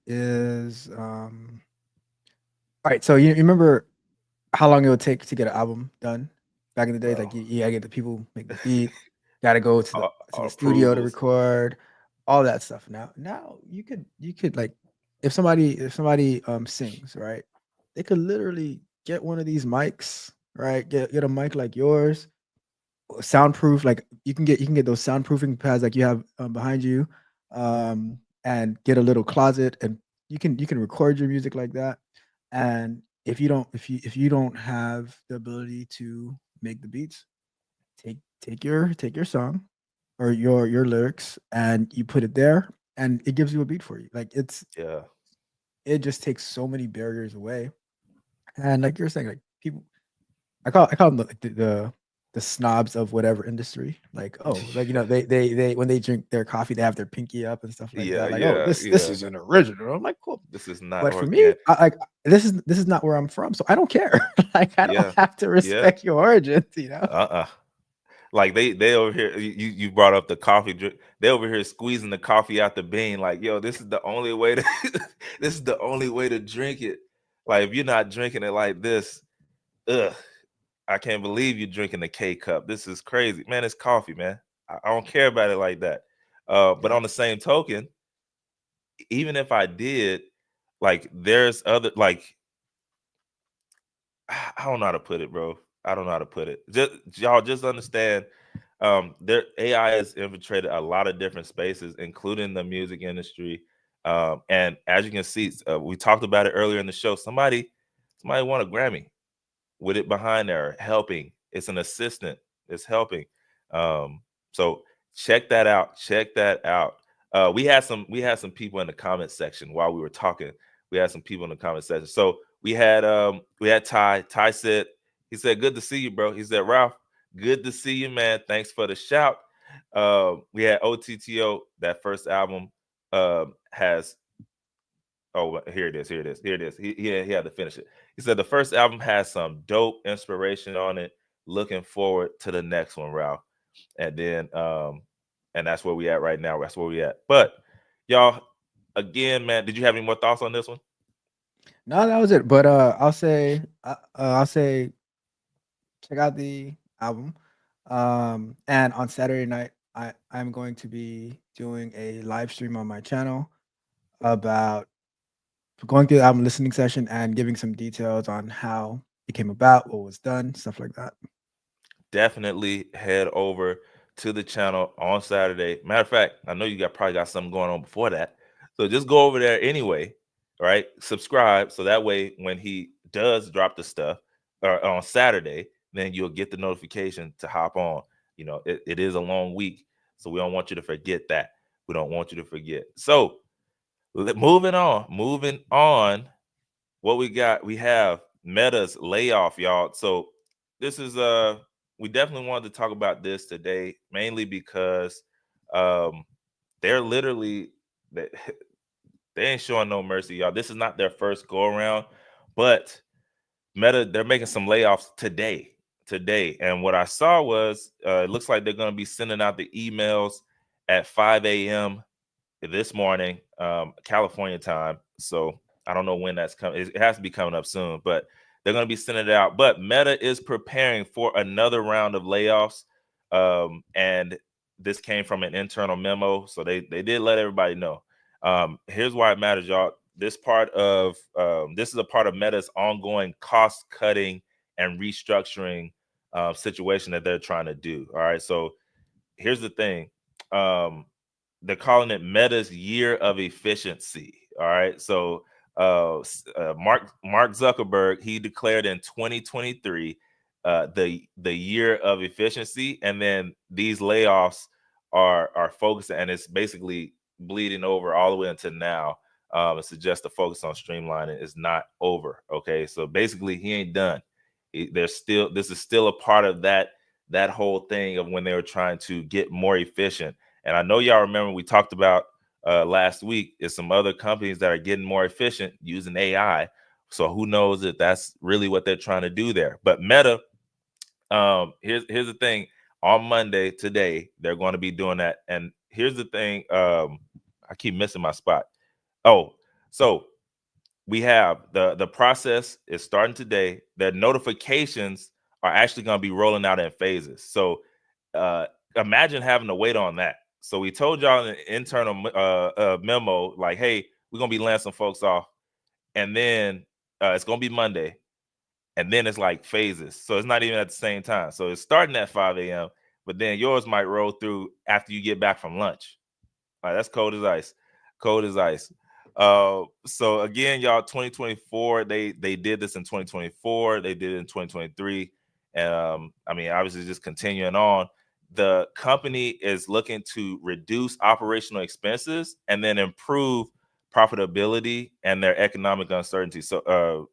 is all right, so you remember how long it would take to get an album done back in the days? Bro. Like you gotta get the people make the beat, gotta go to the studio to Approvals. record, all that stuff. Now you could like if somebody sings, right? They could literally get one of these mics, right? Get a mic like yours, soundproof. Like you can get those soundproofing pads like you have behind you, and get a little closet, and you can record your music like that. And if you don't have the ability to make the beats, take your song or your lyrics and you put it there, and it gives you a beat for you. Like Yeah. it just takes so many barriers away. And like you're saying, like people, I call them the snobs of whatever industry. Like, oh, like they when they drink their coffee, they have their pinky up and stuff like Yeah, that. Like, oh, yeah, this yeah. is an original. I'm like, cool. This is not But for me, organic. I like this is not where I'm from, so I don't care. Like, I don't Yeah, have to yeah. respect your origins. Uh-uh. Like they over here, you brought up the coffee drink. They over here squeezing the coffee out the bean. Like, yo, this is the only way to this is the only way to drink it. Like, if you're not drinking it like this, ugh, I can't believe you're drinking the K cup. This is crazy, man. It's coffee, man. I don't care about it like that. But Yeah, on the same token, even if I did, like, there's other, like, I don't know how to put it, bro. I don't know how to put it. Just y'all just understand, their AI has infiltrated a lot of different spaces, including the music industry. And as you can see, we talked about it earlier in the show. Somebody won a Grammy with it behind there helping. It's an assistant. It's helping. Um, so check that out. Check that out. We had some people in the comment section while we were talking. We had some people in the comment section. So we had Ty. Ty said, he said, good to see you, bro. He said, Ralph, good to see you, man. Thanks for the shout. We had OTTO, that first album has, oh, here it is. Here it is. Here it is. He had to finish it. He said the first album has some dope inspiration on it. Looking forward to the next one, Ralph. And then, and that's where we at right now. That's where we at. But y'all, again, man, did you have any more thoughts on this one? no, that was it. But I'll say check out the album. And on Saturday night, I'm going to be doing a live stream on my channel about going through the album listening session and giving some details on how it came about, what was done, stuff like that. Definitely head over to the channel on Saturday. Matter of fact, I know you probably got something going on before that. So just go over there anyway, right? Subscribe so that way when he does drop the stuff on Saturday, then you'll get the notification to hop on. It is a long week, so we don't want you to forget that. We don't want you to forget. So moving on, what we got, we have Meta's layoff, y'all. So this is we definitely wanted to talk about this today, mainly because um they're literally they, they ain't showing no mercy, y'all. This is not their first go around, but Meta, they're making some layoffs today. And what I saw was it looks like they're going to be sending out the emails at 5 a.m. this morning, California time. So I don't know when that's coming. It has to be coming up soon, but they're going to be sending it out. But Meta is preparing for another round of layoffs. And this came from an internal memo. So they did let everybody know. Here's why it matters, y'all. This is a part of Meta's ongoing cost cutting and restructuring situation that they're trying to do. All right. So here's the thing. They're calling it Meta's year of efficiency. All right. So Mark Zuckerberg, he declared in 2023 the year of efficiency, and then these layoffs are focusing, and it's basically bleeding over all the way until now. It suggests the focus on streamlining is not over. Okay, so basically he ain't done. This is still a part of that whole thing of when they were trying to get more efficient. And I know y'all remember we talked about last week is some other companies that are getting more efficient using AI. So who knows if that's really what they're trying to do there. But Meta, here's the thing. On Monday today, they're going to be doing that. And here's the thing. I keep missing my spot. Oh, so we have the process is starting today. The notifications are actually going to be rolling out in phases. So imagine having to wait on that. So we told y'all in the internal memo, like, hey, we're going to be laying some folks off. And then it's going to be Monday. And then it's like phases. So it's not even at the same time. So it's starting at 5 a.m., but then yours might roll through after you get back from lunch. All right, that's cold as ice. Cold as ice. So again, y'all, 2024, they did this in 2024. They did it in 2023. And I mean, obviously just continuing on. The company is looking to reduce operational expenses and then improve profitability and their economic uncertainty. So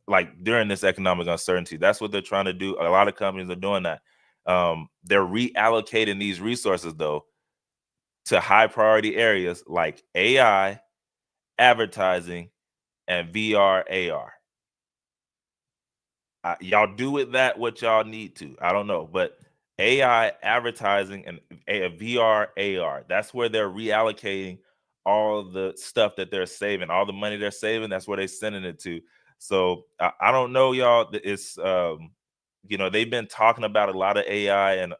like during this economic uncertainty, that's what they're trying to do. A lot of companies are doing that. They're reallocating these resources though to high priority areas like AI, advertising, and VR AR. Y'all do with that what y'all need to. I don't know, but AI, advertising, and VR AR. That's where they're reallocating all the stuff that they're saving, all the money they're saving. That's where they're sending it to. So I don't know, y'all. It's they've been talking about a lot of AI and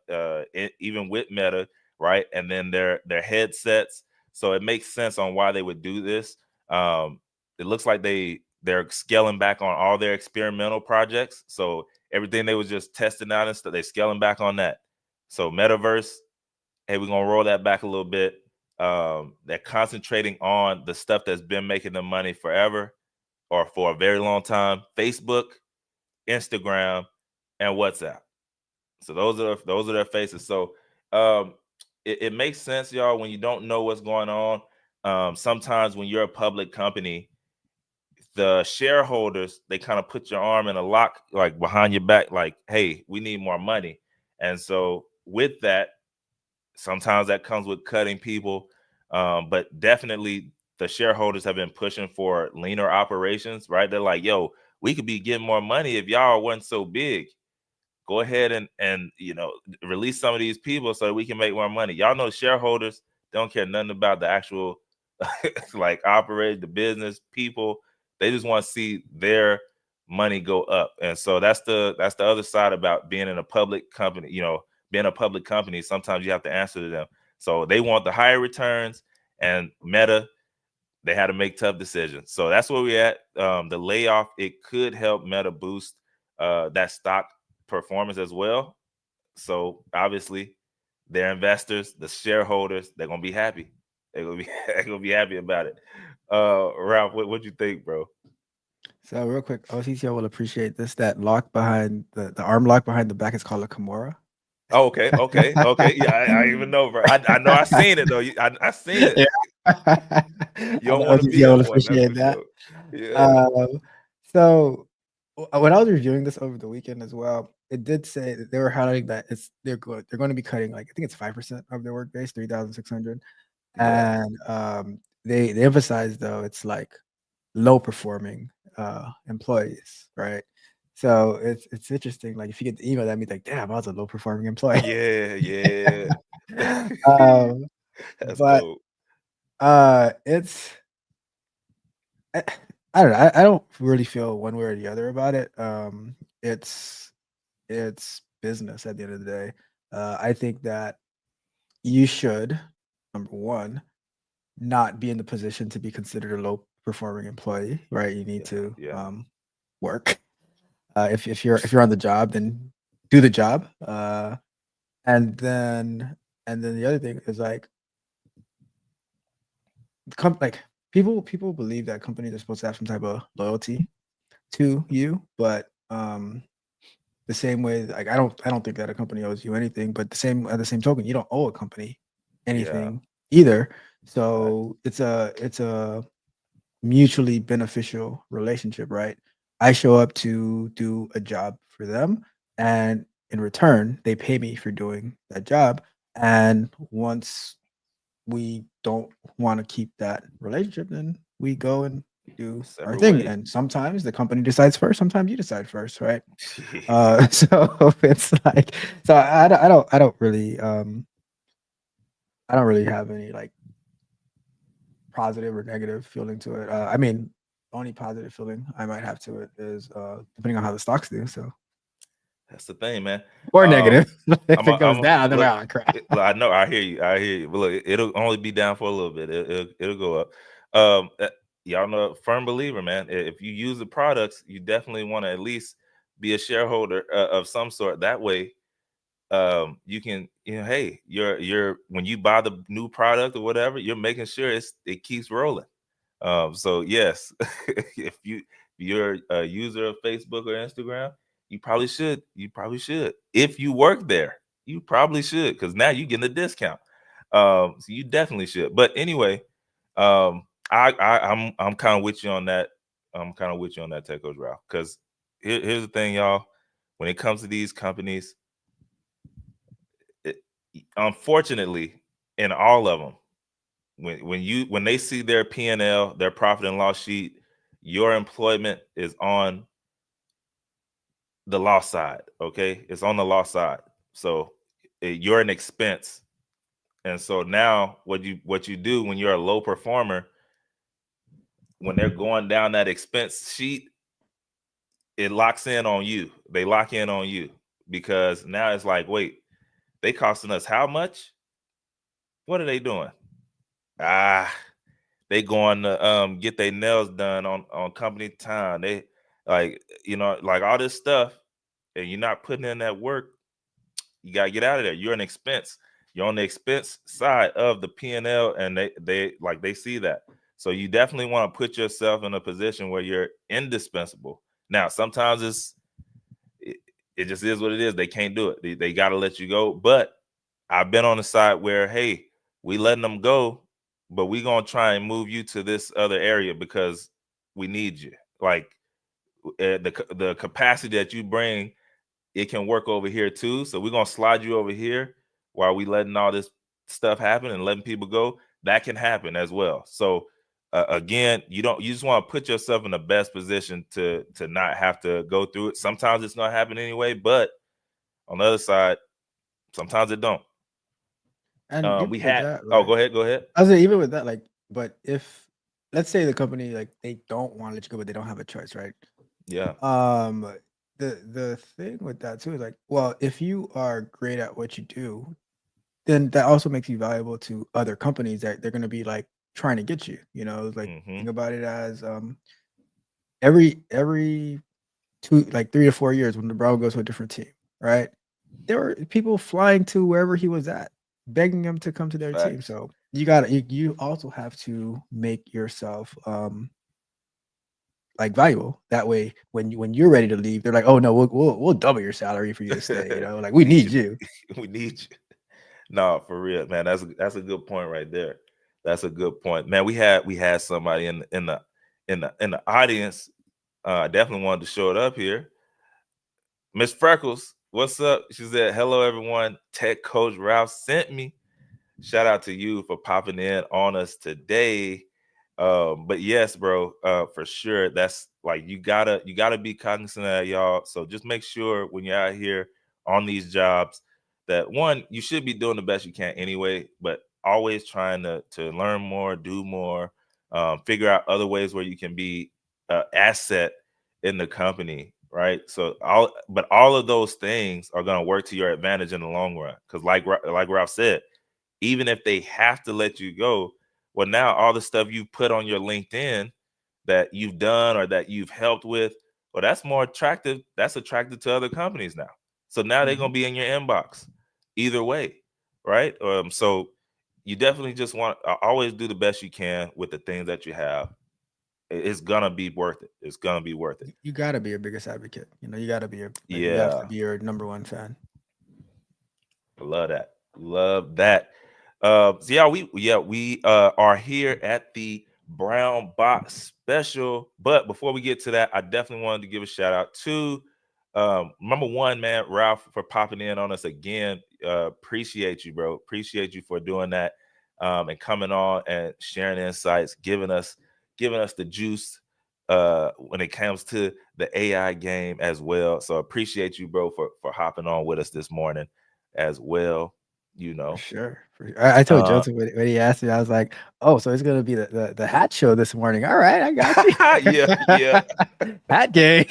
even with Meta, right? And then their headsets. So it makes sense on why they would do this. It looks like they're scaling back on all their experimental projects. So everything they was just testing out and stuff, they're scaling back on that. So metaverse, hey, we're gonna roll that back a little bit. They're concentrating on the stuff that's been making them money forever or for a very long time: Facebook, Instagram, and WhatsApp. So those are their faces. So it makes sense, y'all, when you don't know what's going on. Sometimes when you're a public company, the shareholders, they kind of put your arm in a lock, like behind your back, like, hey, we need more money. And so with that, sometimes that comes with cutting people. But definitely the shareholders have been pushing for leaner operations, right? They're like, yo, we could be getting more money if y'all weren't so big. Go ahead and release some of these people so that we can make more money. Y'all know shareholders don't care nothing about the actual like operate the business people. They just want to see their money go up. And so that's the other side about being in a public company. Being a public company, sometimes you have to answer to them. So they want the higher returns, and Meta, they had to make tough decisions. So that's where we're at. The layoff, it could help Meta boost that stock performance as well. So obviously their investors, the shareholders, they're gonna be happy. They're gonna be happy about it. Ralph, what you think, bro? So real quick, OCTO will appreciate this. That lock behind the arm lock behind the back is called a Kimura. Oh, okay. Yeah, I even know, bro. I know I seen it though. I seen it. Yeah. You I don't know want to be OCTO in will one, that's appreciate for that. sure. Yeah. So when I was reviewing this over the weekend as well, it did say that they were highlighting that they're going to be cutting, like, I think it's 5% of their work base, 3,600, Yeah. and they emphasize though it's like low performing employees, right? So it's interesting. Like if you get the email, that means like, damn, I was a low performing employee. Yeah. um, That's but dope. it's I, I don't know. I don't really feel one way or the other about it. It's business at the end of the day. I think that you should, number one, not be in the position to be considered a low performing employee, right? You need Yeah. to Yeah. work. If you're on the job, then do the job. And then the other thing is like like people believe that companies are supposed to have some type of loyalty to you, but the same way, like I don't think that a company owes you anything, but at the same token, you don't owe a company Yeah. anything either. Right. So it's a mutually beneficial relationship, right? I show up to do a job for them, and in return, they pay me for doing that job. And once we don't want to keep that relationship, then we go and do our Separate thing. ways. And sometimes the company decides first, sometimes you decide first, right? So it's like, so I don't really have any like positive or negative feeling to it. I mean, only positive feeling I might have to it is depending on how the stocks do. So That's the thing, man. or Um, negative. If it goes down, then look. like, oh crap. Look, I know, I hear you, I hear you. But look, it'll only be down for a little bit. It'll go up. Y'all know, firm believer, man. If you use the products, you definitely want to at least be a shareholder of some sort. That way, you can, hey, you're when you buy the new product or whatever, you're making sure it keeps rolling. So yes, if you're a user of Facebook or Instagram, you probably should. You probably should. If you work there, you probably should, because now you're getting a discount. So you definitely should. But anyway, I'm kind of with you on that. I'm kind of with you on that, Tech Coach Ralph. Because here's the thing, y'all. When it comes to these companies, it, unfortunately, in all of them, when they see their P&L, their profit and loss sheet, your employment is on the loss side. Okay, it's on the loss side. So you're an expense, and so now what you do when you're a low performer, when they're going down that expense sheet, it locks in on you. They lock in on you because now it's like, wait, they costing us how much? What are they doing? Ah, they going to get their nails done on company time. They like all this stuff, and you're not putting in that work. You gotta get out of there. You're an expense. You're on the expense side of the P&L, and they see that. So you definitely want to put yourself in a position where you're indispensable. Now, sometimes it, it just is what it is. They can't do it. They got to let you go. But I've been on the side where, hey, we letting them go, but we gonna try and move you to this other area because we need you. Like the capacity that you bring, it can work over here too. So we're gonna slide you over here while we letting all this stuff happen and letting people go. That can happen as well. So again, you just want to put yourself in the best position to not have to go through it. Sometimes it's gonna happen anyway, but on the other side, sometimes it don't. And even We with had. that, Oh, right? go ahead. Go ahead. I was say even with that, like, but if let's say the company like they don't want to let you go, but they don't have a choice, right? Yeah. Um, the thing with that too is like, well, if you are great at what you do, then that also makes you valuable to other companies that they're going to be like trying to get you. You know, like Mm-hmm. think about it as every two like 3 to 4 years when LeBron goes to a different team, right? There were people flying to wherever he was at, begging him to come to their team. Facts. So you also have to make yourself like valuable. That way, when you're ready to leave, they're like, oh no, we'll double your salary for you to stay. You know, like We we need need you. you. We need you. No, for real, man. That's a good point right there. That's a good point, man. We had somebody in the audience. Definitely wanted to show it up here. Miss Freckles, what's up? She said, "Hello, everyone. Tech Coach Ralph sent me. Shout out to you for popping in on us today." But yes, bro, for sure. That's like you gotta be cognizant of that, y'all. So just make sure when you're out here on these jobs that one, you should be doing the best you can anyway, but always trying to learn more, do more, figure out other ways where you can be an asset in the company, right? So all of those things are gonna work to your advantage in the long run. Because like Ralph said, even if they have to let you go, well, now all the stuff you put on your LinkedIn that you've done or that you've helped with, well, that's more attractive. That's attractive to other companies now. So now they're Mhm. gonna be in your inbox either way, right? So you definitely just want to always do the best you can with the things that you have. It's gonna be worth it. It's gonna be worth it. You got to be your biggest advocate. You know, you got to be your like you have to Yeah. be your number one fan. Love that. Love that. So yeah, we are here at the brown box special. But before we get to that, I definitely wanted to give a shout out to number one, man, Ralph, for popping in on us again. Appreciate you, bro. Appreciate you for doing that, and coming on and sharing insights, giving us the juice when it comes to the AI game as well. So appreciate you, bro, for hopping on with us this morning as well. You For know, sure. I told uh, Joseph when he asked me, I was like, "Oh, so it's gonna be the hat show this morning." All right, I got you. yeah, yeah. Hat game.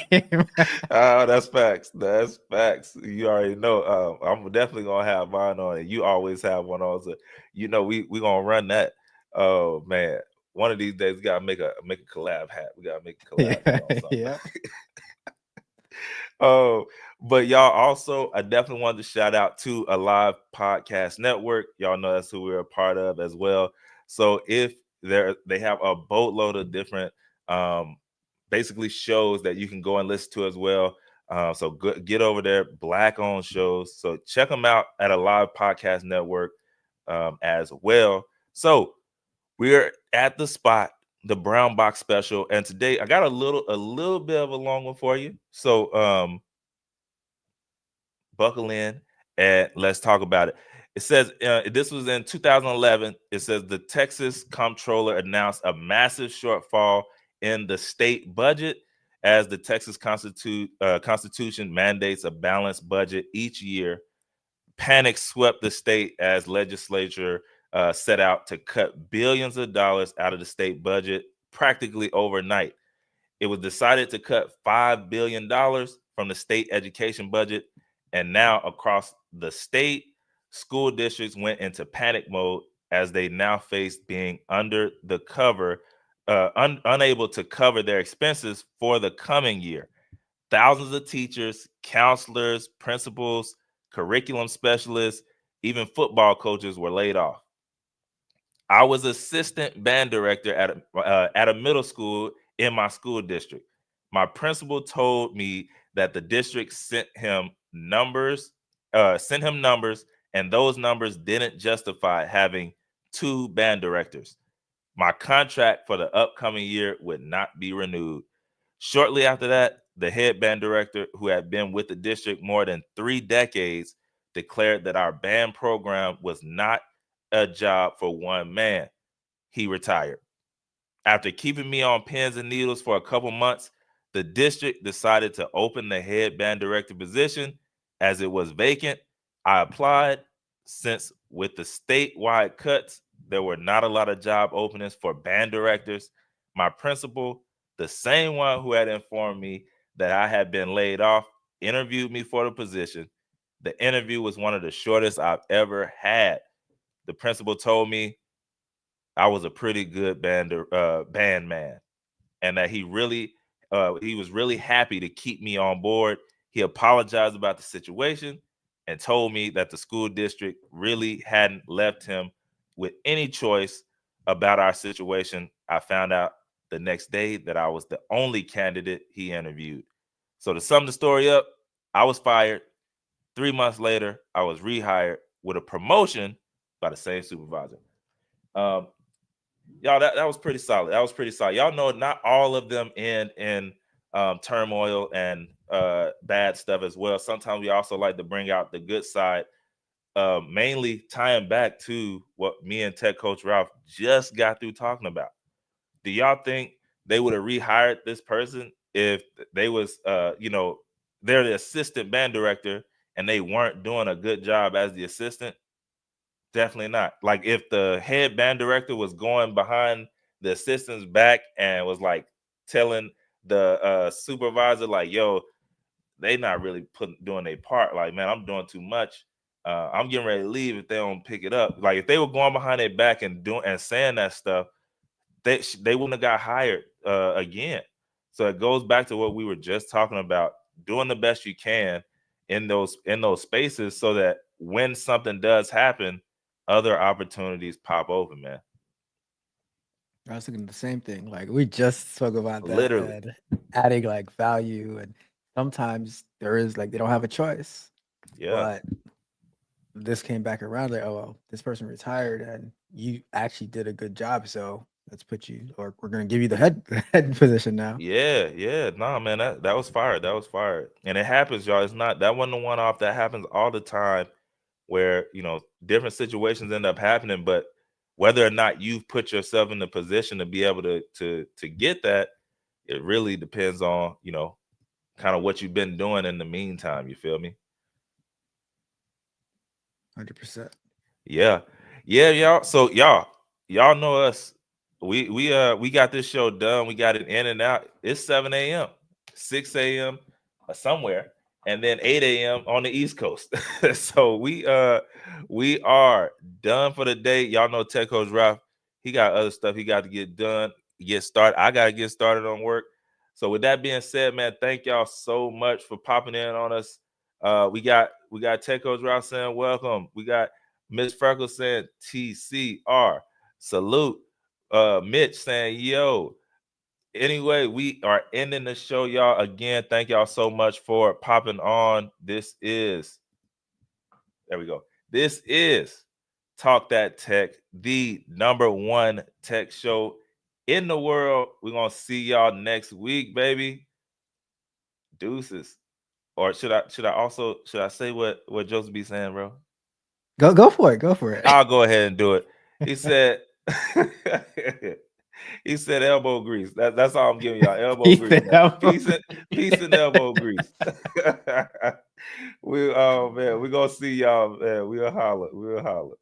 Oh, that's facts. That's facts. You already know. I'm definitely gonna have mine on, and you always have one on. So, we gonna run that. Oh man, one of these days we gotta make a collab hat. We gotta make a collab Yeah, hat on something. yeah. Oh, but y'all also, I definitely wanted to shout out to a live podcast network. Y'all know that's who we're a part of as well. So if they have a boatload of different, basically shows that you can go and listen to as well. So get over there, Black owned shows. So check them out at a live podcast network as well. So we're at the spot, the brown box special, and today I got a little bit of a long one for you. So buckle in and let's talk about it. It says this was in 2011. It says the Texas comptroller announced a massive shortfall in the state budget as the Texas Constitution mandates a balanced budget each year. Panic swept the state as legislature set out to cut billions of dollars out of the state budget practically overnight. It was decided to cut $5 billion from the state education budget. And now across the state, school districts went into panic mode as they now face being under the cover, unable to cover their expenses for the coming year. Thousands of teachers, counselors, principals, curriculum specialists, even football coaches were laid off. I was assistant band director at a middle school in my school district. My principal told me that the district sent him numbers, and those numbers didn't justify having two band directors. My contract for the upcoming year would not be renewed. Shortly after that, the head band director, who had been with the district more than 3 decades, declared that our band program was not a job for one man. He retired. After keeping me on pins and needles for a couple months, the district decided to open the head band director position as it was vacant. I applied since with the statewide cuts, there were not a lot of job openings for band directors. My principal, the same one who had informed me that I had been laid off, interviewed me for the position. The interview was one of the shortest I've ever had. The principal told me I was a pretty good band man, and that he was really happy to keep me on board. He apologized about the situation and told me that the school district really hadn't left him with any choice about our situation. I found out the next day that I was the only candidate he interviewed. So to sum the story up, I was fired. 3 months later, I was rehired with a promotion by the same supervisor. Um, y'all, that was pretty solid. That was pretty solid. Y'all know not all of them end in turmoil and bad stuff as well. Sometimes we also like to bring out the good side, mainly tying back to what me and Tech Coach Ralph just got through talking about. Do y'all think they would have rehired this person if they was, they're the assistant band director and they weren't doing a good job as the assistant? Definitely not. Like if the head band director was going behind the assistant's back and was like telling the supervisor, like, yo, they not really doing their part. Like, man, I'm doing too much. I'm getting ready to leave if they don't pick it up. Like if they were going behind their back and doing and saying that stuff, they wouldn't have got hired again. So it goes back to what we were just talking about, doing the best you can in those spaces so that when something does happen, other opportunities pop open, man. I was thinking the same thing. Like we just spoke about that Literally. and adding like value, and sometimes there is like they don't have a choice, Yeah. but this came back around like, oh well, this person retired and you actually did a good job, so let's put you, or we're gonna give you the head head position now. Yeah. Nah, man, that was fire. That was fire. And it happens, y'all. It's not that wasn't the one off. That happens all the time where, different situations end up happening, but whether or not you've put yourself in the position to be able to get that, it really depends on, kind of what you've been doing in the meantime. You feel me? 100%. Yeah. Yeah, y'all. So y'all know us. We got this show done. We got it in and out. It's 7 a.m., 6 a.m. Somewhere, and then 8 a.m. on the East Coast. So we are done for the day. Y'all know Tech Coach Ralph. He got other stuff he got to get done, get started. I gotta get started on work. So with that being said, man, thank y'all so much for popping in on us. We got Tech Coach Ralph saying welcome. We got Miss Freckles saying TCR. Salute. Mitch saying yo. Anyway, we are ending the show, y'all. Again, thank y'all so much for popping on. There we go. This is Talk That Tech, the #1 tech show in the world. We're gonna see y'all next week, baby. Deuces. Or should I say what Joseph be saying, bro? Go for it. Go for it. I'll go ahead and do it. He said he said elbow grease. That's all I'm giving y'all. Elbow He grease, said man. elbow Peace and elbow grease. Oh man, we're gonna see y'all, man. We'll holler.